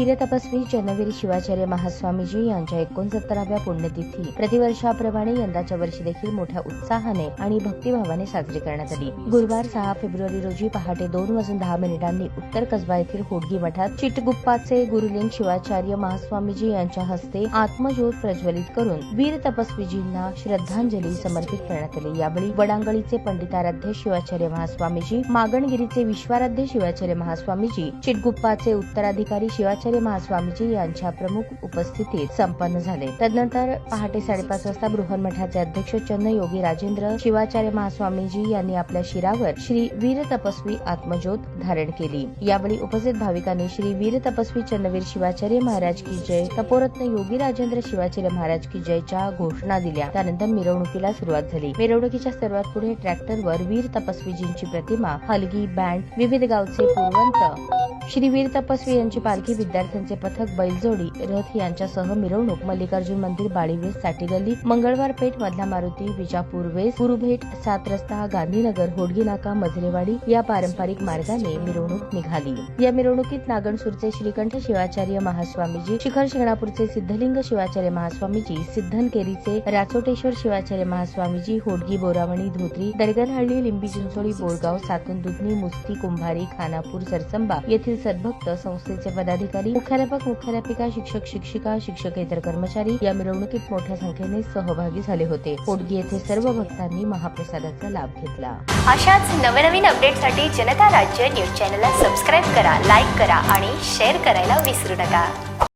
वीर तपस्वी चन्नवीर शिवाचार्य महास्वामीजी यांच्या 69व्या पुण्यतिथी प्रतिवर्षाप्रमाणे यंदाच्या वर्षी देखील मोठ्या उत्साहाने आणि भक्तिभावाने साजरी करण्यात आली। गुरुवार 6 फेब्रुवारी रोजी पहाटे 2:10 उत्तर कसबा येथील होडगी मठात चिटगुप्पाचे गुरुलिंग शिवाचार्य महास्वामीजी यांच्या हस्ते आत्मज्योत प्रज्वलित करून वीर तपस्वीजींना श्रद्धांजली समर्पित करण्यात आली। यावेळी वडांगळीचे पंडिताराध्य शिवाचार्य महास्वामीजी, मागणगिरीचे विश्वाराध्य शिवाचार्य महास्वामीजी, चिटगुप्पाचे उत्तराधिकारी शिवाचार्य महास्वामीजी यांच्या प्रमुख उपस्थितीत संपन्न झाले। तदनंतर पहाटे 5:30 वाजता बृहन्मठाचे अध्यक्ष चन्न योगी राजेंद्र शिवाचार्य महास्वामीजी यांनी आपल्या शिरावर श्री वीर तपस्वी आत्मज्योत धारण केली। यावेळी उपस्थित भाविकांनी श्री वीर तपस्वी चन्नवीर शिवाचार्य महाराज की जय, तपोरत्न योगी राजेंद्र शिवाचार्य महाराज की जयच्या घोषणा दिल्या। त्यानंतर मिरवणुकीला सुरुवात झाली। मिरवणुकीच्या सर्वात पुढे ट्रॅक्टरवर वीर तपस्वीजींची प्रतिमा, हलगी, बँड, विविध गावचे पुरवंत, श्री वीर तपस्वी यांची पालखी, विद्यार्थ्यांचे पथक, बैलजोडी, रथ यांच्यासह मिरवणूक मल्लिकार्जुन मंदिर, बाळीवेस, साठी गल्ली, मंगळवार पेठ, मधला मारुती, विजापूर वेस, गुरुभेट, 7 रस्ता, गांधीनगर, होडगी नाका, मजरेवाडी या पारंपरिक मार्गाने मिरवणूक निघाली। या मिरवणुकीत नागणसूरचे श्रीकंठ शिवाचार्य महास्वामीजी, शिखर शिंगणापूरचे सिद्धलिंग शिवाचार्य महास्वामीजी, सिद्धनकेरीचे राचोटेश्वर शिवाचार्य महास्वामीजी, होडगी, बोरावणी, धोत्री, दरगनहळ्ळी, लिंबी, चिंचोळी, बोरगाव, सातून, दुधनी, मुस्ती, कुंभारी, खानापूर, सरसंबा येथील सद्भक्त संस्थेचे पदाधिकारी, मुख्याध्यापक, मुख्याध्यापिका, शिक्षक, शिक्षिका, शिक्षकेतर कर्मचारी या मिरवणुकीत मोठ्या संख्येने सहभागी झाले होते। होडगी येथे सर्व भक्तांनी महाप्रसादाचा लाभ घेतला। अशाच नवनवीन अपडेटसाठी जनता राज्य न्यूज चॅनलला सबस्क्राईब करा, लाईक करा आणि शेअर करायला विसरू नका।